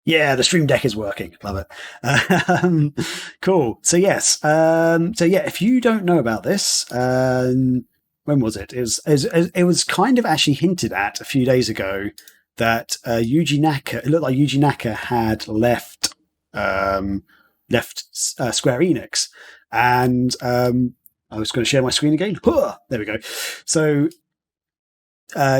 Yeah, the Stream Deck is working. Love it. Cool. So yes. If you don't know about this, when was it? It was kind of actually hinted at a few days ago that Yuji Naka. It looked like Yuji Naka had left Square Enix, and I was going to share my screen again. There we go. So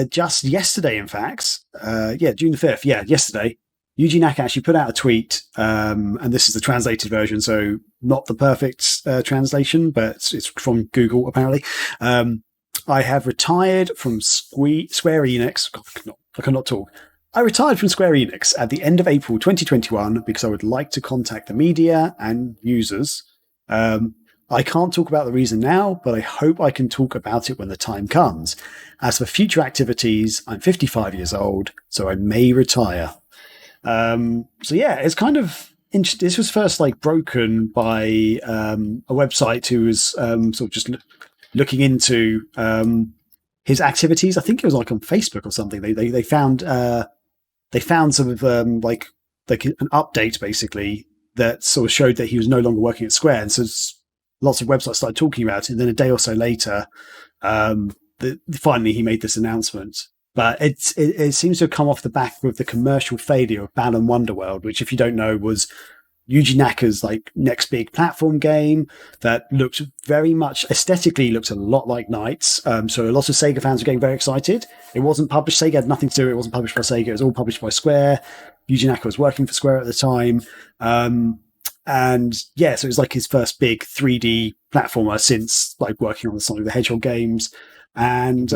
just yesterday, in fact, June the 5th. Yeah, yesterday. Yuji Naka actually put out a tweet, and this is the translated version, so not the perfect translation, but it's from Google, apparently. I have retired from Square Enix. God, I cannot talk. I retired from Square Enix at the end of April 2021 because I would like to contact the media and users. I can't talk about the reason now, but I hope I can talk about it when the time comes. As for future activities, I'm 55 years old, so I may retire. It's kind of interesting. This was first broken by a website who was sort of just looking into his activities. I think it was on Facebook or something. They found some of an update basically that sort of showed that he was no longer working at Square, and so lots of websites started talking about it. And then a day or so later, finally he made this announcement. But it seems to have come off the back of the commercial failure of Balan Wonderworld, which, if you don't know, was Yuji Naka's next big platform game that looked very much aesthetically looked a lot like Knights. So a lot of Sega fans were getting very excited. It wasn't published. Sega had nothing to do. It wasn't published by Sega. It was all published by Square. Yuji Naka was working for Square at the time. So it was his first big 3D platformer since working on the Sonic the Hedgehog games. And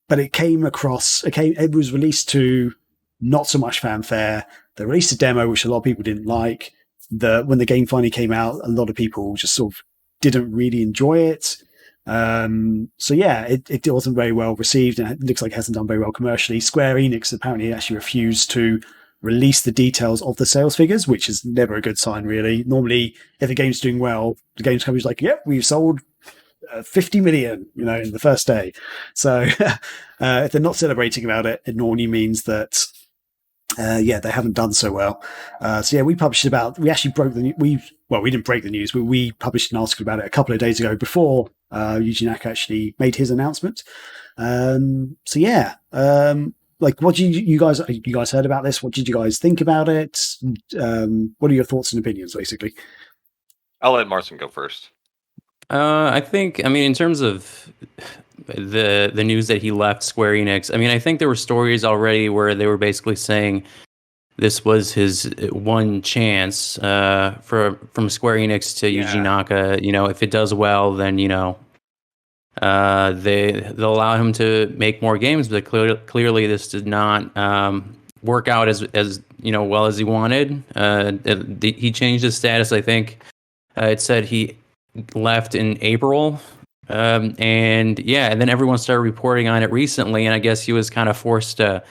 but it was released to not so much fanfare. They released a demo which a lot of people didn't like. When the game finally came out, a lot of people just sort of didn't really enjoy it. It wasn't very well received, and it looks like it hasn't done very well commercially. Square Enix apparently actually refused to release the details of the sales figures, which is never a good sign, really. Normally, if a game's doing well, the games company's like, "Yep, we've sold 50 million, in the first day." So if they're not celebrating about it, it normally means that they haven't done so well. We actually broke the news. We didn't break the news, but we published an article about it a couple of days ago before Yuji Naka actually made his announcement. What did you guys heard about this? What did you guys think about it? What are your thoughts and opinions, basically? I'll let Martin go first. I think, in terms of the news that he left Square Enix, I think there were stories already where they were basically saying this was his one chance from Square Enix to Yuji Naka. If it does well, then they'll allow him to make more games. But clearly, this did not work out as well as he wanted. He changed his status. I think it said he left in April, and then everyone started reporting on it recently, and I guess he was kind of forced to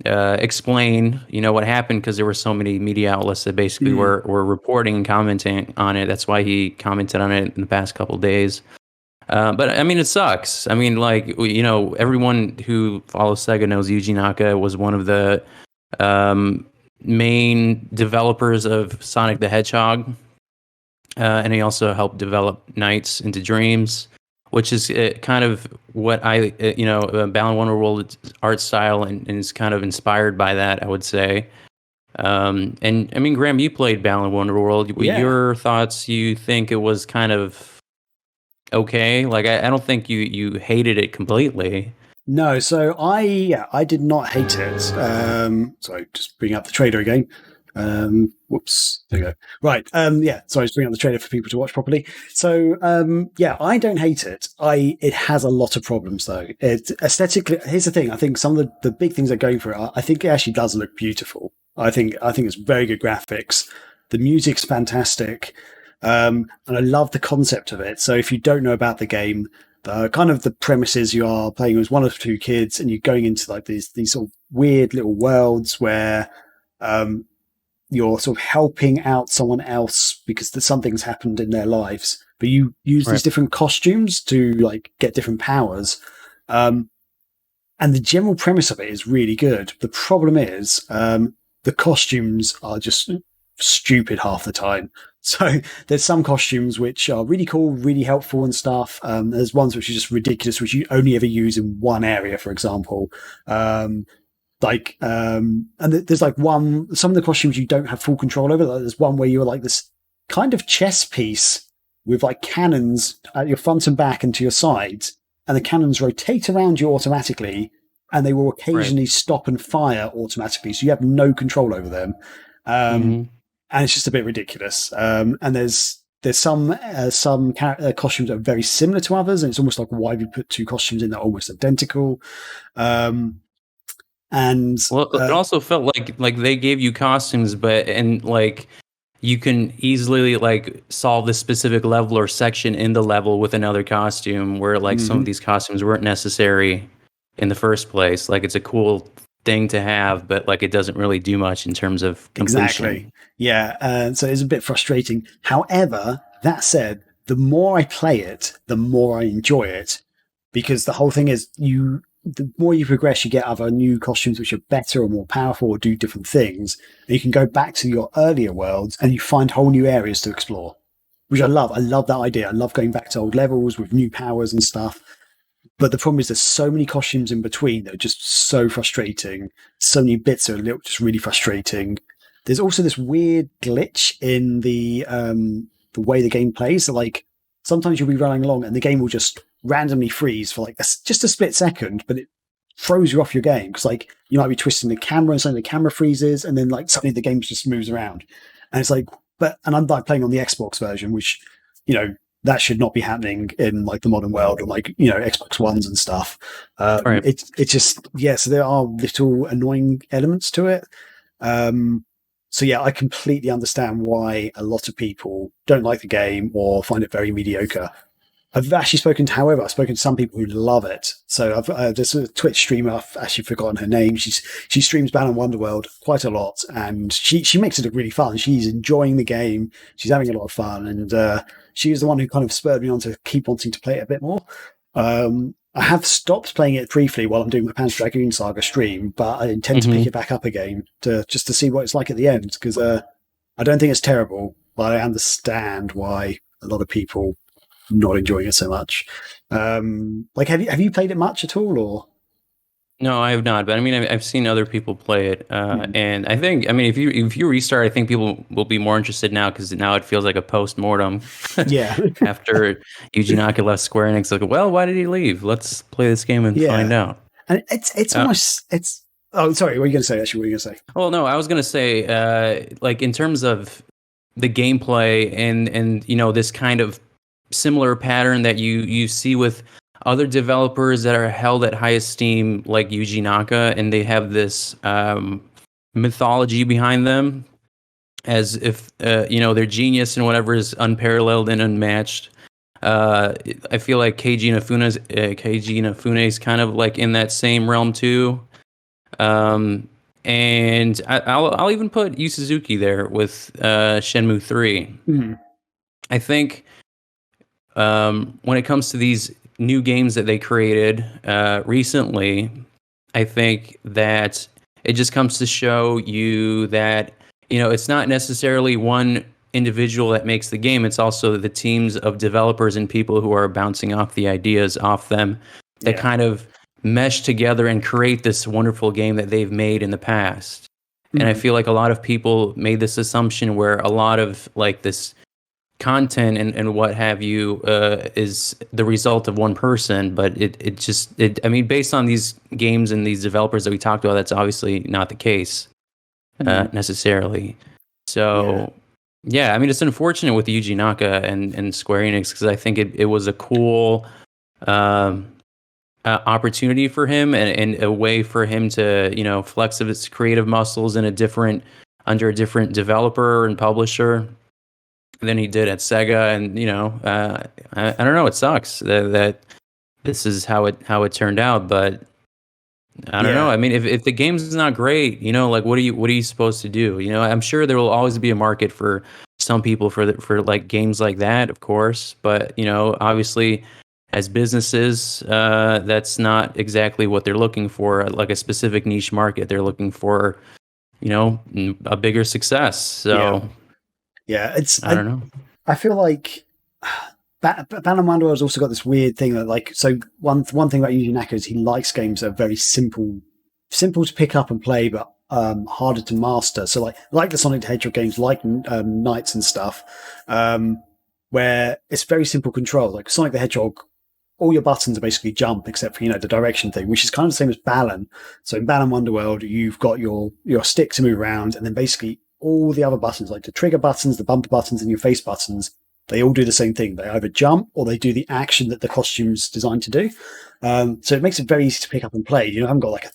explain what happened because there were so many media outlets that basically were reporting and commenting on it. That's why he commented on it in the past couple of days. But it sucks. Everyone who follows Sega knows Yuji Naka was one of the main developers of Sonic the Hedgehog. And he also helped develop Nights into Dreams, which is kind of what Balan Wonderworld art style and is kind of inspired by that, I would say. Graham, you played Balan Wonderworld. Yeah. Your thoughts? You think it was kind of okay? I don't think you hated it completely. No, so I did not hate it. Sorry, just bring up the trailer again. Whoops, there you go. Right. Sorry, just bring up the trailer for people to watch properly. So, I don't hate it. It has a lot of problems though. It aesthetically, here's the thing. I think some of the big things they're going for it, I think it actually does look beautiful. I think it's very good graphics. The music's fantastic. And I love the concept of it. So if you don't know about the game, the premises you are playing as one of two kids and you're going into these sort of weird little worlds where, you're sort of helping out someone else because something's happened in their lives, but you use these different costumes to get different powers. And the general premise of it is really good. The problem is, the the costumes are just stupid half the time. So there's some costumes which are really cool, really helpful and stuff. There's ones which are just ridiculous, which you only ever use in one area, for example. And there's like some of the costumes you don't have full control over. Like there's one where you're like this kind of chess piece with like cannons at your front and back and to your sides, and the cannons rotate around you automatically, and they will occasionally stop and fire automatically, so you have no control over them. And it's just a bit ridiculous. And there's some costumes that are very similar to others, and it's almost like, why have you put two costumes in that are almost identical? And it also felt like they gave you costumes, and like you can easily like solve this specific level or section in the level with another costume, where like some of these costumes weren't necessary in the first place. Like it's a cool thing to have, but like it doesn't really do much in terms of completion. Exactly. Yeah. So it's a bit frustrating. However, that said, the more I play it, the more I enjoy it, because the whole thing is the more you progress, you get other new costumes which are better or more powerful or do different things. And you can go back to your earlier worlds and you find whole new areas to explore, which I love. I love that idea. I love going back to old levels with new powers and stuff. But the problem is there's so many costumes in between that are just so frustrating. So many bits are just really frustrating. There's also this weird glitch in the way the game plays. So like sometimes you'll be running along and the game will just randomly freeze for like just a split second, but it throws you off your game, because like you might be twisting the camera and suddenly the camera freezes, and then like suddenly the game just moves around. And it's like, and I'm like playing on the Xbox version, which, that should not be happening in like the modern world or like, Xbox Ones and stuff. Right. It's just, so there are little annoying elements to it. So yeah, I completely understand why a lot of people don't like the game or find it very mediocre. I've actually spoken to some people who love it. So there's a Twitch streamer, I've actually forgotten her name. She streams Ban on Wonderworld quite a lot, and she makes it look really fun. She's enjoying the game. She's having a lot of fun, and she was the one who kind of spurred me on to keep wanting to play it a bit more. I have stopped playing it briefly while I'm doing my Panzer Dragoon Saga stream, but I intend to pick it back up again just to see what it's like at the end, because I don't think it's terrible, but I understand why a lot of people not enjoying it so much. Like, have you played it much at all, or? No, I have not. But I mean, I've seen other people play it, and I think, if you restart, I think people will be more interested now, because now it feels like a post-mortem. Yeah. After Yuji Naka left Square Enix, like, well, why did he leave? Let's play this game and find out. And it's almost. Oh, sorry. What are you going to say? Actually, what are you going to say? Well, no, I was going to say, like in terms of the gameplay and this kind of similar pattern that you see with other developers that are held at high esteem, like Yuji Naka, and they have this mythology behind them, as if their genius and whatever is unparalleled and unmatched. I feel like Keiji Inafune's kind of like in that same realm too. And I'll even put Yu Suzuki there with Shenmue 3. I think when it comes to these new games that they created recently, I think that it just comes to show you that, it's not necessarily one individual that makes the game. It's also the teams of developers and people who are bouncing off the ideas off them that kind of mesh together and create this wonderful game that they've made in the past. And I feel like a lot of people made this assumption where a lot of like this content and what have you is the result of one person, but based on these games and these developers that we talked about, that's obviously not the case necessarily. So it's unfortunate with Yuji Naka and Square Enix, because I think it was a cool opportunity for him and a way for him to flex his creative muscles under a different developer and publisher than he did at Sega. And I don't know, it sucks that this is how it turned out, but I don't know. I mean, if the game's not great, like what are you supposed to do? I'm sure there will always be a market for some people for like games like that, of course, but obviously as businesses, that's not exactly what they're looking for, like a specific niche market. They're looking for a bigger success. So yeah, it's I don't know. I feel like Balan Wonderworld has also got this weird thing that, like, so one thing about Yuji Naka is he likes games that are very simple to pick up and play, but harder to master. So like the Sonic the Hedgehog games, like Knights and stuff, where it's very simple control. Like Sonic the Hedgehog, all your buttons are basically jump, except for the direction thing, which is kind of the same as Balan. So in Balan Wonderworld, you've got your stick to move around, and then basically all the other buttons, like the trigger buttons, the bumper buttons, and your face buttons, they all do the same thing. They either jump or they do the action that the costume's designed to do. So it makes it very easy to pick up and play. You haven't got like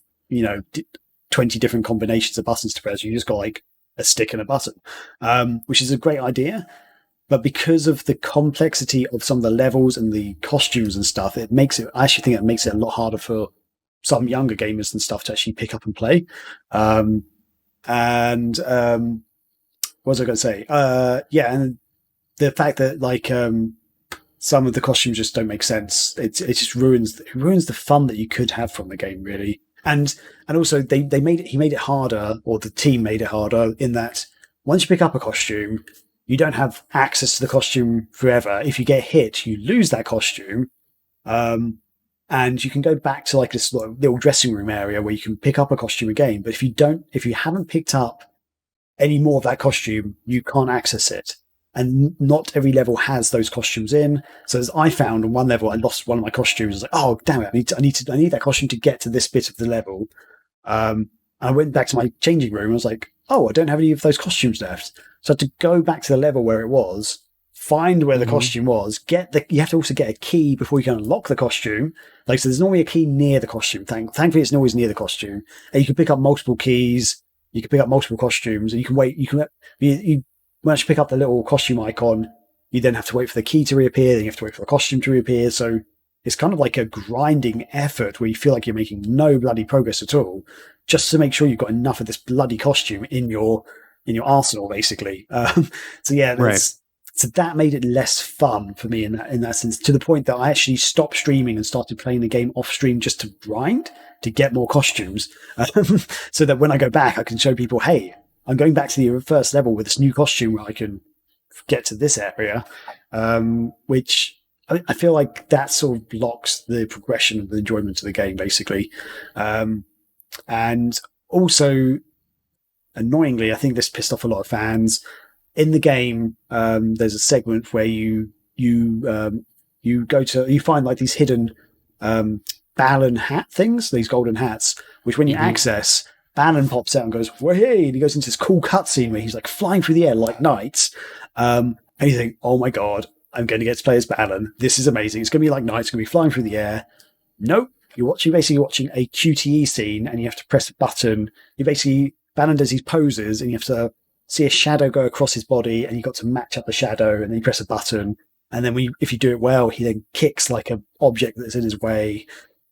20 different combinations of buttons to press. You just got like a stick and a button, which is a great idea. But because of the complexity of some of the levels and the costumes and stuff, I actually think it makes it a lot harder for some younger gamers and stuff to actually pick up and play. What was I going to say? And the fact that some of the costumes just don't make sense. It just ruins the fun that you could have from the game, really. And also he made it harder, or the team made it harder, in that once you pick up a costume, you don't have access to the costume forever. If you get hit, you lose that costume. And you can go back to like this little dressing room area where you can pick up a costume again. But if you haven't picked up any more of that costume, you can't access it. And not every level has those costumes in. So as I found on one level, I lost one of my costumes. I was like, oh damn it! I need that costume to get to this bit of the level. I went back to my changing room. I was like, oh, I don't have any of those costumes left. So I had to go back to the level where it was, find where the costume was, you have to also get a key before you can unlock the costume. So there's normally a key near the costume. Thankfully, it's always near the costume. And you can pick up multiple keys. You can pick up multiple costumes, and you can wait. Once you pick up the little costume icon, you then have to wait for the key to reappear. Then you have to wait for the costume to reappear. So it's kind of like a grinding effort where you feel like you're making no bloody progress at all, just to make sure you've got enough of this bloody costume in your arsenal, basically. So that made it less fun for me in that sense, to the point that I actually stopped streaming and started playing the game off stream just to grind to get more costumes, so that when I go back, I can show people, hey, I'm going back to the first level with this new costume where I can get to this area, which I feel like that sort of blocks the progression of the enjoyment of the game, basically. And also, annoyingly, I think this pissed off a lot of fans. In the game, there's a segment where you find like these hidden Balan hat things, these golden hats, which when you access, Balan pops out and goes, "Hey!" And he goes into this cool cutscene where he's like flying through the air like Knights. And you think, "Oh my god, I'm going to get to play as Balan. This is amazing. It's going to be like Knights. It's going to be flying through the air." Nope. You're basically watching a QTE scene, and you have to press a button. Balan does these poses, and you have to see a shadow go across his body, and you've got to match up the shadow, and then you press a button. And then if you do it well, he then kicks like an object that's in his way,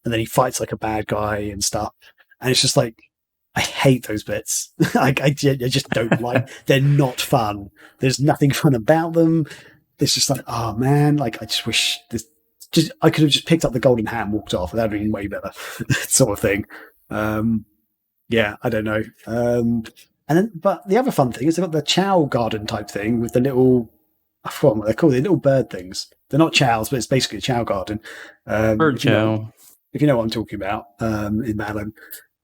and then he fights like a bad guy and stuff. And it's just like, I hate those bits. I just don't like. They're not fun. There's nothing fun about them. It's just like, oh man, like I just wish I could have just picked up the golden hat and walked off. That would have been way better, sort of thing. I don't know. But the other fun thing is they've got the Chow garden type thing with the little, I forgot what they're called, the little bird things. They're not chows, but it's basically a Chow garden. Bird chow. If you know what I'm talking about, in Balan.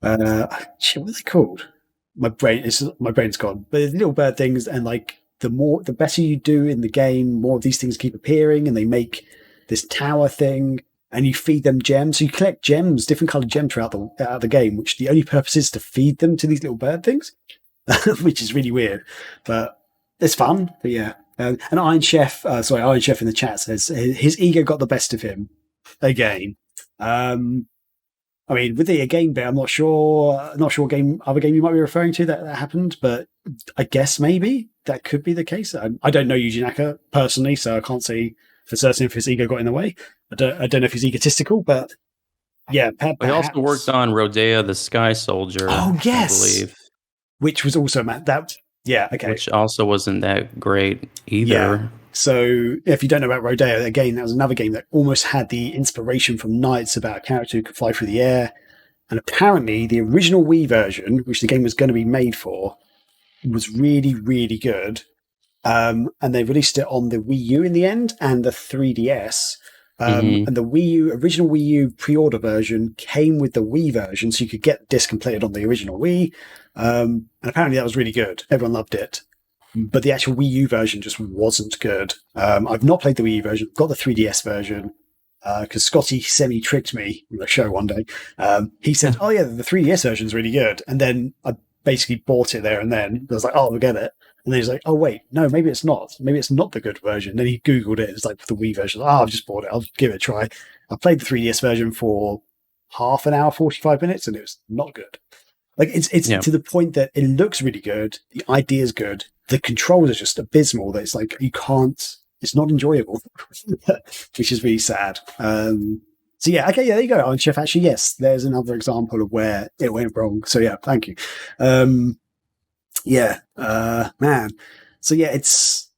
What are they called? My brain's gone. But there's little bird things, and like the better you do in the game, more of these things keep appearing, and they make this tower thing, and you feed them gems. So you collect gems, different colored gems throughout the game, which the only purpose is to feed them to these little bird things, which is really weird, but it's fun. But yeah, and Iron Chef in the chat says his ego got the best of him again. I mean, with the again bit, I'm not sure what other game you might be referring to that happened, but I guess maybe that could be the case. I don't know Yuji Naka personally, so I can't say for certain if his ego got in the way. I don't know if he's egotistical, but yeah. He also worked on Rodea the Sky Soldier. Oh yes, I believe, which was also okay, which also wasn't that great either. Yeah. So if you don't know about Rodea, again, that was another game that almost had the inspiration from Knights about a character who could fly through the air. And apparently, the original Wii version, which the game was going to be made for, was really, really good. And they released it on the Wii U in the end and the 3DS. And the original Wii U pre-order version came with the Wii version, so you could get the disc and play it on the original Wii. And apparently that was really good. Everyone loved it. But the actual Wii U version just wasn't good. I've not played the Wii U version. I've got the 3DS version because Scotty semi-tricked me on a show one day. He said, oh yeah, the 3DS version is really good. And then I basically bought it there and then. I was like, oh, I'll get it. And then he's like, oh, wait, no, maybe it's not. Maybe it's not the good version. Then he Googled it. It's like the Wii version. Oh, I've just bought it. I'll give it a try. I played the 3DS version for half an hour, 45 minutes, and it was not good. Like, it's to the point that it looks really good. The idea is good. The controls are just abysmal. That it's like, you can't, it's not enjoyable, which is really sad. So yeah, okay, yeah, there you go. Iron Chef, actually, yes, there's another example of where it went wrong. So yeah, thank you. Man. So yeah, it's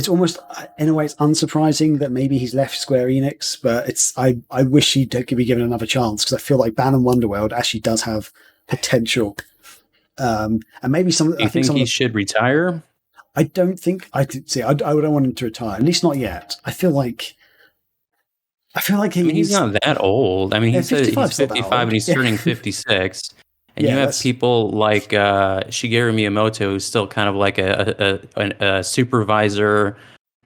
almost, in a way, it's unsurprising that maybe he's left Square Enix, but I wish he'd be given another chance because I feel like Ban and Wonderworld actually does have potential. And maybe some. Do you think he should retire? I don't think I don't want him to retire. At least not yet. I feel like he's not that old. I mean, he said he's 55 and he's turning 56. And you have people like Shigeru Miyamoto, who's still kind of like a supervisor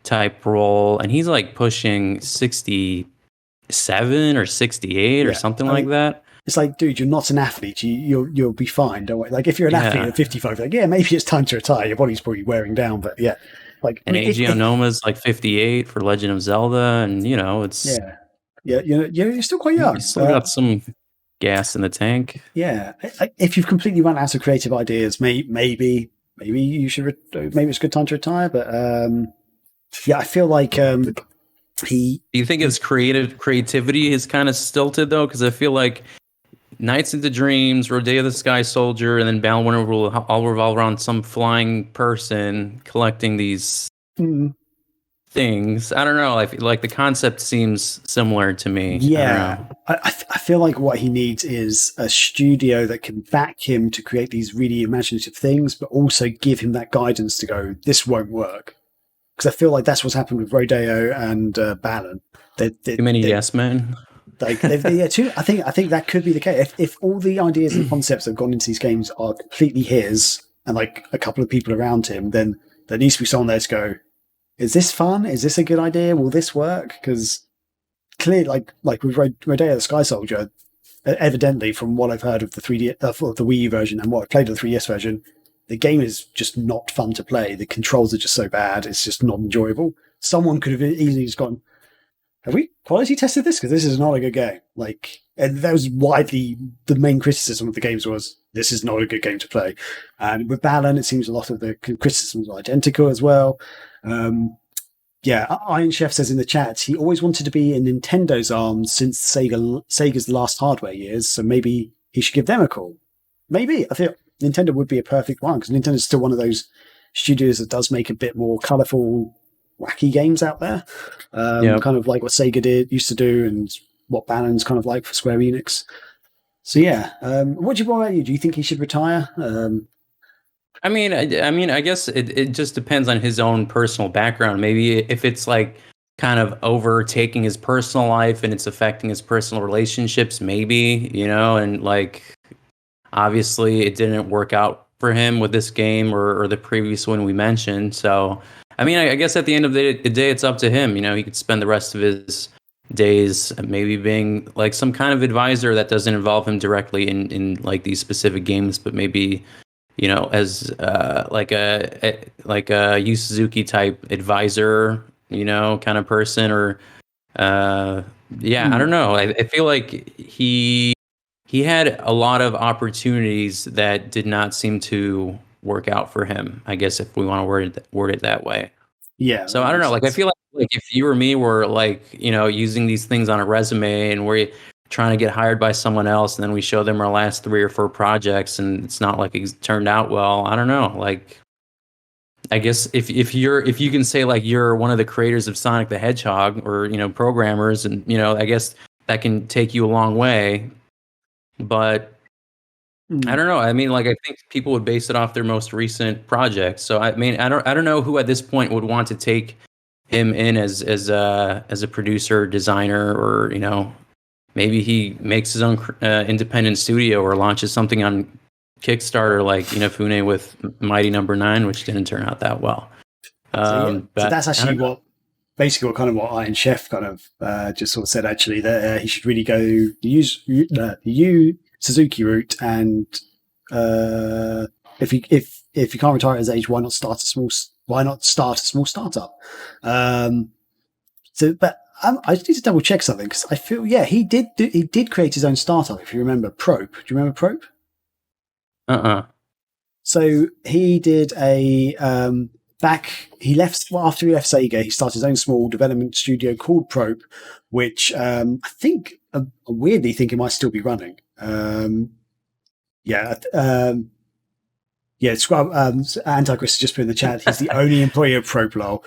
type role, and he's like pushing 67 or 68 or something like that. It's like, dude, you're not an athlete. You'll be fine. Don't worry. Like, if you're an athlete at 55, like, yeah, maybe it's time to retire. Your body's probably wearing down, but yeah. Like, and Eiji Onoma's like 58 for Legend of Zelda, and it's you're still quite young. You still got some gas in the tank. Yeah, if you've completely run out of creative ideas, maybe you should. Maybe it's a good time to retire. But I feel like Do you think his creativity is kind of stilted though? Because I feel like Nights into Dreams, Rodeo the Sky Soldier, and then Battle Winter will all revolve around some flying person collecting these things. I don't know. I feel like the concept seems similar to me. Yeah, I feel like what he needs is a studio that can back him to create these really imaginative things, but also give him that guidance to go, this won't work. Because I feel like that's what's happened with Rodeo and Balan. Too many yes men. I think that could be the case. If all the ideas and concepts that have gone into these games are completely his and like a couple of people around him, then there needs to be someone there to go, is this fun? Is this a good idea? Will this work? Because clearly, like with Rodeo the Sky Soldier, evidently from what I've heard of the 3D of the Wii U version and what I've played of the 3DS version, the game is just not fun to play. The controls are just so bad. It's just not enjoyable. Someone could have easily just gone, have we quality tested this? Because this is not a good game. Like, and that was widely the main criticism of the games was, this is not a good game to play. And with Balan, it seems a lot of the criticisms are identical as well. Iron Chef says in the chat, he always wanted to be in Nintendo's arms since Sega's last hardware years, so maybe he should give them a call. Maybe. I think Nintendo would be a perfect one, because Nintendo's still one of those studios that does make a bit more colourful, wacky games out there. Kind of like what Sega used to do, and what Balan's kind of like for Square Enix. So yeah, what do you about you? Do you think he should retire? I mean, I guess it just depends on his own personal background. Maybe if it's like kind of overtaking his personal life and it's affecting his personal relationships, maybe, and like, obviously it didn't work out for him with this game or the previous one we mentioned. So, I mean, I guess at the end of the day, it's up to him. He could spend the rest of his days maybe being like some kind of advisor that doesn't involve him directly in like these specific games, but maybe, as like a Yu Suzuki type advisor, kind of person, or I don't know. I feel like he had a lot of opportunities that did not seem to work out for him, I guess, if we want to word it that way. Yeah. So I don't know. Like, I feel like if you or me were like, using these things on a resume and we're trying to get hired by someone else, and then we show them our last 3 or 4 projects and it's not like it's turned out well, I don't know. Like, I guess if you can say like you're one of the creators of Sonic the Hedgehog or, programmers, and, I guess that can take you a long way. But I don't know. I mean, like, I think people would base it off their most recent project. So I mean, I don't know who at this point would want to take him in as a producer, designer, or maybe he makes his own independent studio or launches something on Kickstarter like Inafune with Mighty Number 9, which didn't turn out that well. So But that's actually what Iron Chef kind of just sort of said, actually, that he should really go the Yu Suzuki route, and if you can't retire at his age, why not start a small startup? But I just need to double check something, because I feel he did create his own startup. If you remember Probe, do you remember Probe? So he did a after he left Sega, he started his own small development studio called Probe, which I weirdly think it might still be running. Antichrist has just put in the chat, he's the only employee of Probe, lol.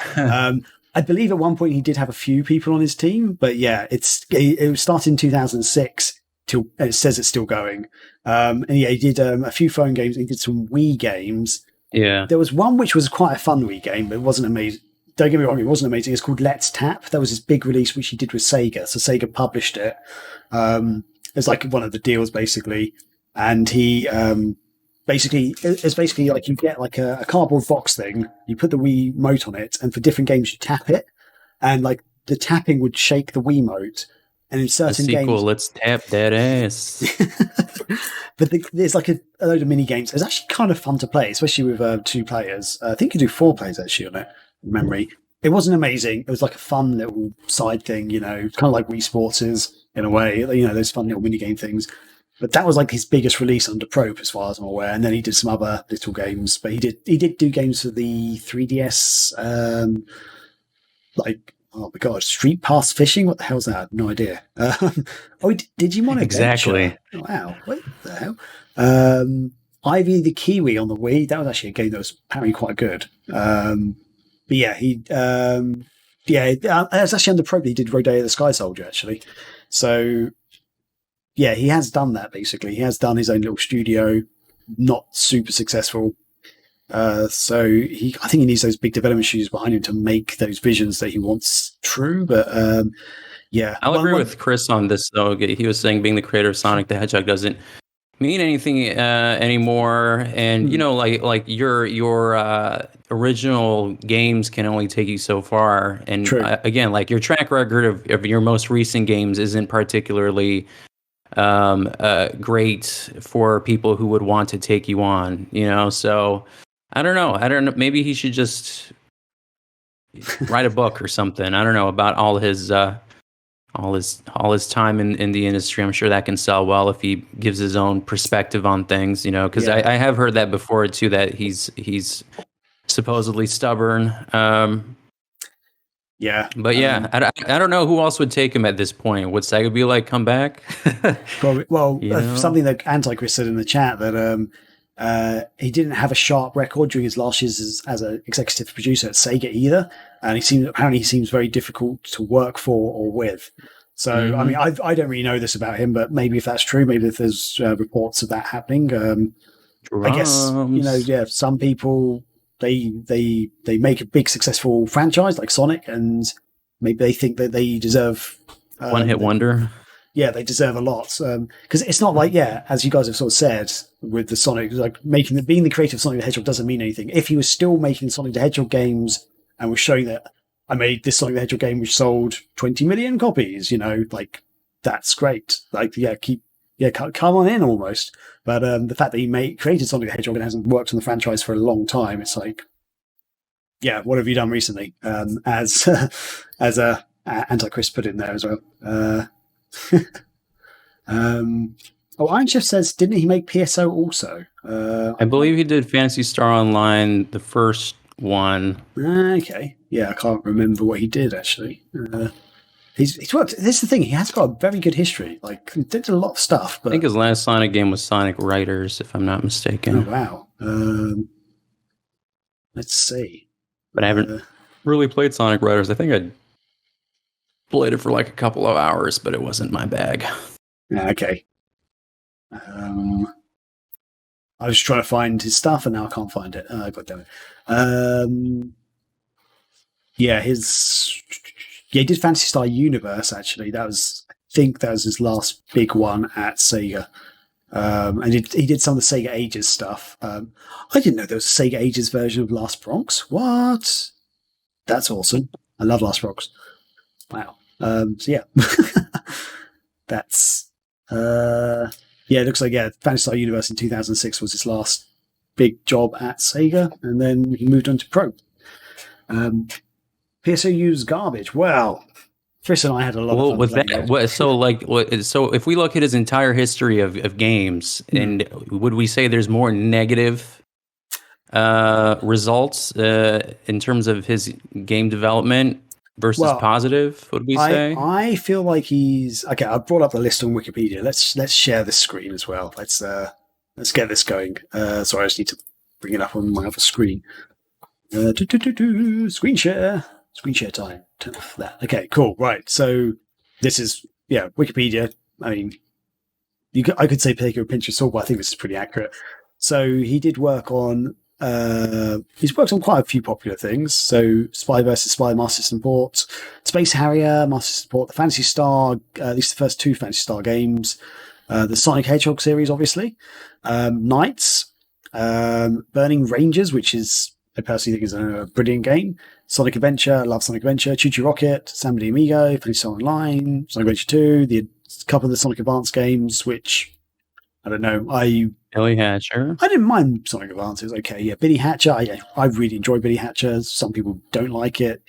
I believe at one point he did have a few people on his team, but it was started in 2006 and it says it's still going. He did a few phone games. He did some Wii games. Yeah. There was one which was quite a fun Wii game, but it wasn't amazing. Don't get me wrong, it wasn't amazing. It's called Let's Tap. That was his big release, which he did with Sega. So Sega published it. It's like one of the deals, basically. And he it's basically like you get like a cardboard box thing. You put the Wiimote on it, and for different games you tap it, and like the tapping would shake the Wiimote. And in certain games, let's tap that ass. But there's like a load of mini games. It's actually kind of fun to play, especially with 2 players. I think you do 4 players actually on it. From memory, it wasn't amazing. It was like a fun little side thing, kind of like Wii Sports is in a way. Those fun little mini game things. But that was like his biggest release under Probe, as far as I'm aware. And then he did some other little games. But he did do games for the 3DS, oh my god, Street Pass Fishing? What the hell's that? No idea. Digimon Exactly. Adventure. Wow, what the hell? Ivy the Kiwi on the Wii. That was actually a game that was apparently quite good. But yeah, it's actually under Probe. He did Rodeo the Sky Soldier, actually. So yeah, he has done that, basically. He has done his own little studio, not super successful. So I think he needs those big development studios behind him to make those visions that he wants true. But I'll agree with Chris on this, though. He was saying being the creator of Sonic the Hedgehog doesn't mean anything anymore, and like your original games can only take you so far. And again, like your track record of your most recent games isn't particularly great for people who would want to take you on. So. I don't know. Maybe he should just write a book or something. I don't know about all his time in the industry. I'm sure that can sell well if he gives his own perspective on things. Because I have heard that before too. That he's supposedly stubborn. But I don't know who else would take him at this point. Would Sega be like, come back? Probably. Well, something that Antichrist said in the chat that. He didn't have a sharp record during his last years as an executive producer at Sega either, and he seems very difficult to work for or with. So I mean, I don't really know this about him, but maybe if that's true, maybe if there's reports of that happening, I guess some people they make a big successful franchise like Sonic, and maybe they think that they deserve one-hit wonder. Yeah, they deserve a lot because it's not like as you guys have sort of said with the Sonic, like being the creator of Sonic the Hedgehog doesn't mean anything. If he was still making Sonic the Hedgehog games and was showing that I made this Sonic the Hedgehog game which sold 20 million copies, like that's great. Like come on in almost. But the fact that he created Sonic the Hedgehog and hasn't worked on the franchise for a long time, it's like, what have you done recently? As Antichrist put in there as well. Iron Chef says, didn't he make PSO also? I believe he did Phantasy Star Online, the first one. Okay. Yeah, I can't remember what he did, actually. He's worked. This is the thing. He has got a very good history. Like, he did a lot of stuff. But... I think his last Sonic game was Sonic Riders, if I'm not mistaken. Oh, wow. Let's see. But I haven't really played Sonic Riders. I think I played it for like a couple of hours, but it wasn't my bag. Okay. I was trying to find his stuff, and now I can't find it. God damn it. Yeah, he did Fantasy Star Universe, actually. I think that was his last big one at Sega. And he did some of the Sega Ages stuff. I didn't know there was a Sega Ages version of Last Bronx. What? That's awesome. I love Last Bronx. Wow. So yeah. That's it looks like Fantasy Star Universe in 2006 was his last big job at Sega, and then he moved on to Pro. PSOU's garbage. Well, Chris and I had a lot of fun with playing that. So if we look at his entire history of games, and would we say there's more negative results in terms of his game development versus positive? Would we say? I feel like he's okay. I brought up the list on Wikipedia. Let's share this screen as well. Let's get this going. Sorry, I just need to bring it up on my other screen. Screen share time. Turn off that. Okay, cool. Right. So this is Wikipedia. I mean, I could say take a pinch of salt, but I think this is pretty accurate. So he did work on. He's worked on quite a few popular things. So Spy vs. Spy, Master System port, Space Harrier, Master System port, the Fantasy Star, at least the first two Fantasy Star games, the Sonic Hedgehog series, obviously, Knights, Burning Rangers, which is I personally think is a brilliant game. Sonic Adventure, I love Sonic Adventure, Choo Choo Rocket, Samba de Amigo, Fantasy Star Online, Sonic Adventure 2, a couple of the Sonic Advance games, which I don't know. Billy Hatcher. I didn't mind Sonic Advance. It was okay. Yeah, Billy Hatcher. I really enjoy Billy Hatcher. Some people don't like it.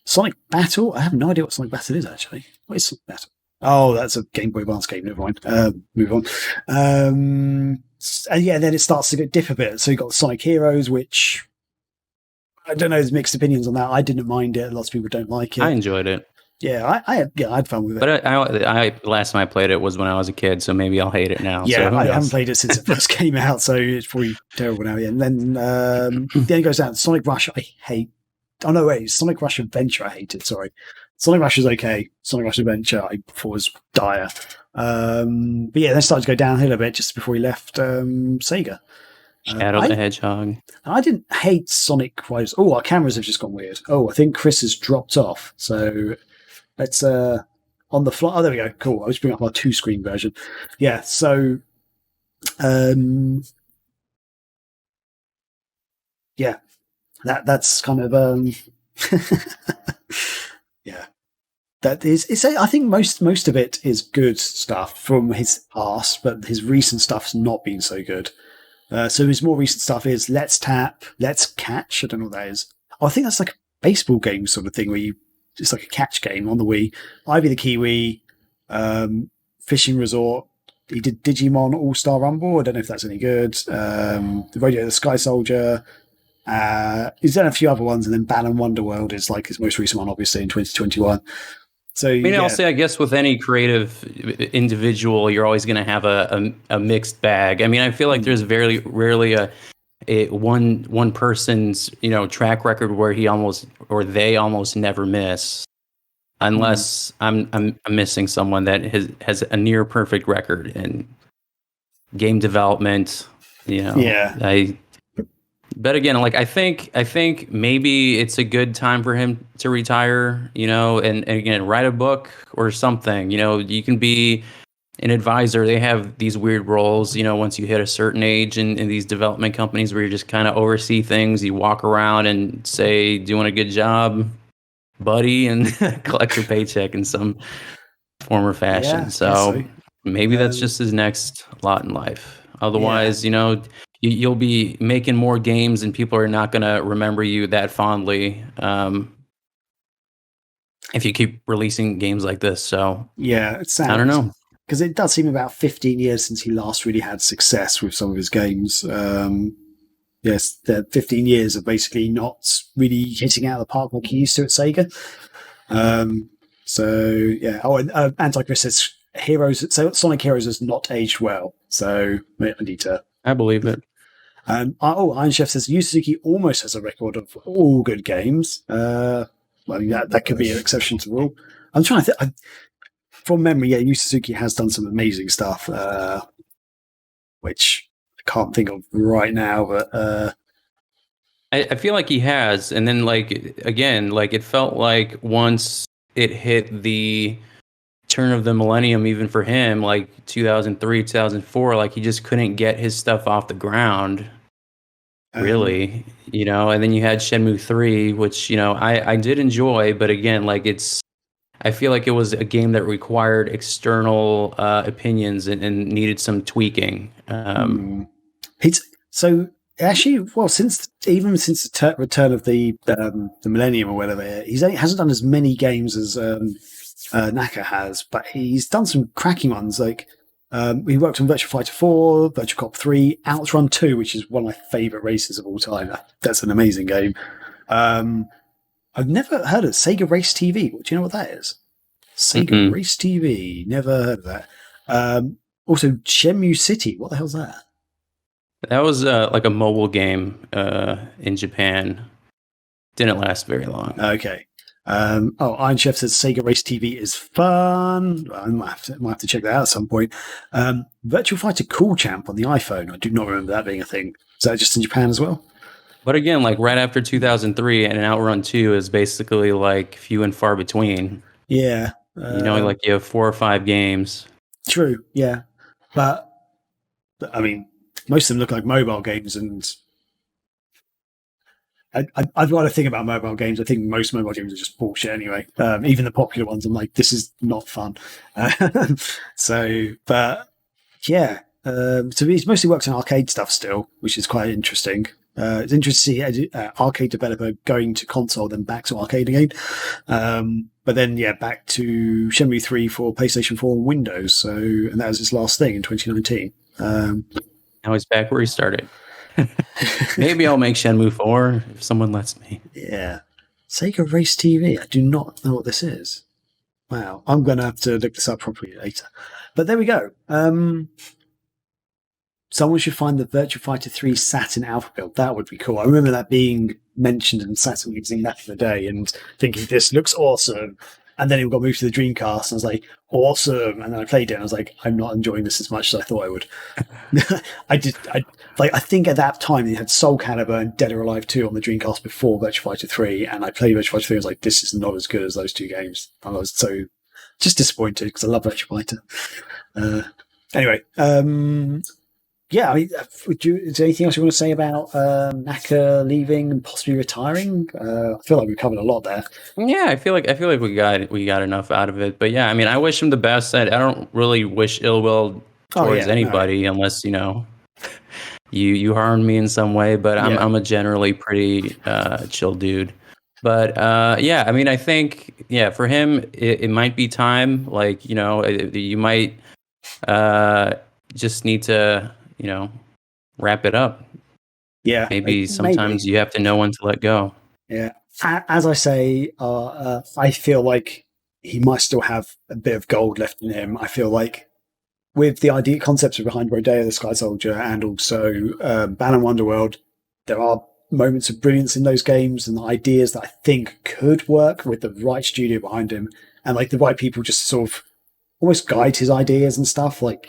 Sonic Battle. I have no idea what Sonic Battle is, actually. What is Sonic Battle? Oh, that's a Game Boy Advance game. Never mind. Move on. And then it starts to differ a bit. So you've got Sonic Heroes, which I don't know. There's mixed opinions on that. I didn't mind it. Lots of people don't like it. I enjoyed it. Yeah, I had fun with it. But I last time I played it was when I was a kid, so maybe I'll hate it now. Yeah, so I haven't played it since it first came out, so it's probably terrible now. Yeah, and then it goes down. Sonic Rush, I hate. Oh no, wait, Sonic Rush Adventure, I hated. Sorry, Sonic Rush is okay. Sonic Rush Adventure, I thought was dire. But yeah, then started to go downhill a bit just before he left Sega. Shadow the Hedgehog. I didn't hate Sonic Riders. Oh, our cameras have just gone weird. Oh, I think Chris has dropped off. So let's on the fly. Oh, there we go. Cool. I'll just bring up our 2-screen version. Yeah. So, yeah, that's kind of yeah. That is. I think most of it is good stuff from his past, but his recent stuff's not been so good. So his more recent stuff is Let's Tap, Let's Catch. I don't know what that is. Oh, I think that's like a baseball game sort of thing where it's like a catch game on the Wii. Ivy the Kiwi, Fishing Resort. He did Digimon All-Star Rumble. I don't know if that's any good. The Radio the Sky Soldier. He's done a few other ones, and then Balan Wonderworld is like his most recent one, obviously, in 2021. So, I'll say, I guess with any creative individual, you're always going to have a mixed bag. I mean, I feel like there's very rarely a one person's track record where they almost never miss, unless I'm missing someone that has a near perfect record in game development. But again, like I think maybe it's a good time for him to retire, and again, write a book or something. You can be an advisor. They have these weird roles, once you hit a certain age in these development companies where you just kind of oversee things. You walk around and say, doing a good job, buddy, and collect your paycheck in some form or fashion. So maybe that's just his next lot in life. Otherwise, you'll be making more games and people are not going to remember you that fondly if you keep releasing games like this. So yeah, it sounds, I don't know. Because it does seem about 15 years since he last really had success with some of his games. Yes, 15 years of basically not really hitting out of the park like he used to at Sega. So yeah. Oh, and Anti-Chris says Sonic Heroes has not aged well. So I need to. I believe it. Iron Chef says Yu Suzuki almost has a record of all good games. I mean, that could be an exception to the rule. I'm trying to think. From memory, Yu Suzuki has done some amazing stuff, which can't think of right now, but I feel like he has, and then like again, like it felt like once it hit the turn of the millennium, even for him, like 2003, 2004, like he just couldn't get his stuff off the ground. Really, and then you had Shenmue 3, which I did enjoy, but again, like I feel like it was a game that required external opinions and needed some tweaking. It's so actually well since the return of the millennium or whatever, hasn't done as many games as Naka has, but he's done some cracking ones. Like he worked on Virtua Fighter 4, Virtua Cop 3, Outrun 2, which is one of my favourite races of all time. That's an amazing game. I've never heard of Sega Race TV. Do you know what that is? Sega Race TV. Never heard of that. Also, Shenmue City. What the hell's that? That was like a mobile game in Japan. Didn't last very long. Okay. Iron Chef says Sega Race TV is fun. I might have to check that out at some point. Virtua Fighter Cool Champ on the iPhone. I do not remember that being a thing. Is that just in Japan as well? But again, like right after 2003 and an Outrun 2 is basically like few and far between. Yeah. Like you have 4 or 5 games. True, yeah. But I mean, most of them look like mobile games, and I'd rather think about mobile games. I think most mobile games are just bullshit anyway. Even the popular ones, I'm like, this is not fun. But yeah. So he's mostly works on arcade stuff still, which is quite interesting. It's interesting to see arcade developer going to console, then back to arcade again. But then, back to Shenmue 3 for PlayStation 4 and Windows. And that was his last thing in 2019. Now he's back where he started. Maybe I'll make Shenmue 4 if someone lets me. Yeah. Sega Race TV. I do not know what this is. Wow. I'm going to have to look this up properly later. But there we go. Someone should find the Virtua Fighter 3 Saturn Alpha build. That would be cool. I remember that being mentioned in Saturn magazine back in the day and thinking, this looks awesome. And then it got moved to the Dreamcast and I was like, awesome. And then I played it and I was like, I'm not enjoying this as much as I thought I would. I think at that time they had Soul Calibur and Dead or Alive 2 on the Dreamcast before Virtua Fighter 3. And I played Virtua Fighter 3 and I was like, this is not as good as those two games. And I was so just disappointed because I love Virtua Fighter. Anyway, yeah, I mean, is there anything else you want to say about Naka leaving and possibly retiring? I feel like we covered a lot there. Yeah, I feel like we got enough out of it. But yeah, I mean, I wish him the best. I don't really wish ill will towards anybody unless you harmed me in some way. But I'm a generally pretty chill dude. But yeah, I mean, I think for him it might be time. Like you might just need to. Wrap it up. Yeah. Maybe sometimes you have to know when to let go. Yeah. As I say, I feel like he might still have a bit of gold left in him. I feel like with the idea concepts behind Rodeo the Sky Soldier and also Ban and Wonderworld, there are moments of brilliance in those games and ideas that I think could work with the right studio behind him and like the right people just sort of almost guide his ideas and stuff. Like,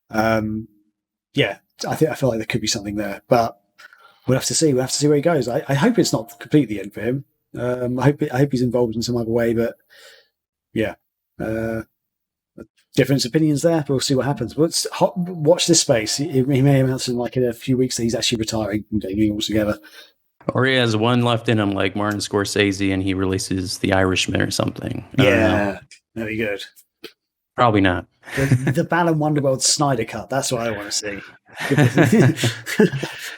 I feel like there could be something there, but we'll have to see. We'll have to see where he goes. I hope it's not completely the end for him. I hope he's involved in some other way, but different opinions there. But we'll see what happens. Watch this space. He may announce in like in a few weeks that he's actually retiring from gaming altogether. Or he has one left in him, like Martin Scorsese, and he releases The Irishman or something. Very good. Probably not. The Ban and Wonderworld Snyder cut. That's what I want to see.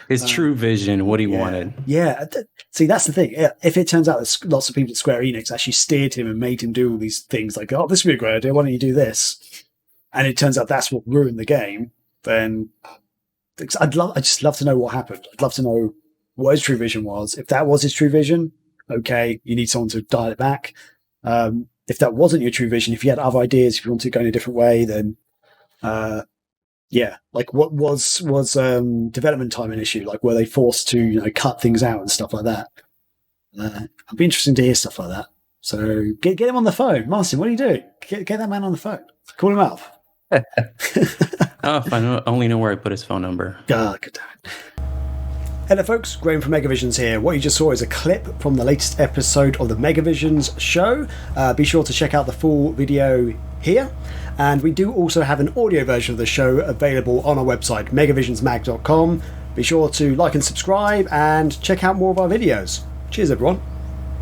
His true vision, what he wanted. Yeah. See, that's the thing. If it turns out that lots of people at Square Enix actually steered him and made him do all these things, like, oh, this would be a great idea. Why don't you do this? And it turns out that's what ruined the game. Then I'd just love to know what happened. I'd love to know what his true vision was. If that was his true vision, okay, you need someone to dial it back. If that wasn't your true vision, if you had other ideas, if you wanted to go in a different way, then like what was development time an issue? Like were they forced to cut things out and stuff like that? It'd be interesting to hear stuff like that. So get him on the phone, Martin. What are you doing? Get that man on the phone. Call him up. Oh, if I only know where I put his phone number. God damn it. Hello folks, Graham from Megavisions here. What you just saw is a clip from the latest episode of the Megavisions show. Be sure to check out the full video here. And we do also have an audio version of the show available on our website, megavisionsmag.com. Be sure to like and subscribe and check out more of our videos. Cheers everyone.